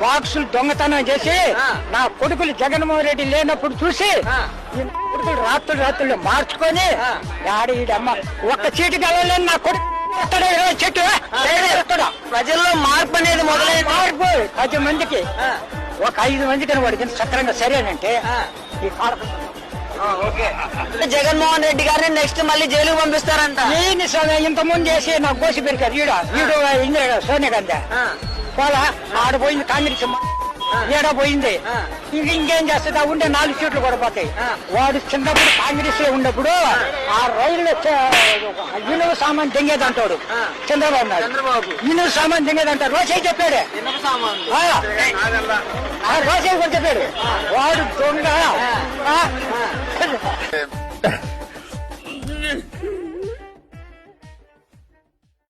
బాక్సులు దొంగతనం చేసి నా కొడుకులు జగన్మోహన్ రెడ్డి లేనప్పుడు చూసి కొడుకులు రాత్రులు మార్చుకొని ఈడమ్మ ఒక్క చీటికి వెళ్ళలేని నా కొడుకు చెట్టు ప్రజల్లో మార్పు అనేది మొదలైన మార్పు 10 మందికి ఒక 5 మందికి వాడికి సక్రంగా సరేనంటే ఈ జగన్మోహన్ రెడ్డి గారిని నెక్స్ట్ మళ్ళీ జైలుకు పంపిస్తారంట. ఇంత ముందు చేసి నాకు కోసి పెరికారు ఈడు ఇందిరా సోనియా గాంధీ పోలా ఆడ పోయింది కాంగ్రెస్ ఏడా పోయింది ఇంకేం చేస్తుంది ఉండే 4 సీట్లు కూడా పోతాయి. వాడు చిన్నప్పుడు కాంగ్రెస్ లో ఉన్నప్పుడు ఆ రైలు ఇనువ సామాన్ దింగేదంటాడు చంద్రబాబు నాయుడు. ఇనువ సామాన్ దింగేదంటాడు రోసే చెప్పాడు. రోసే కూడా చెప్పాడు వాడు దొంగ.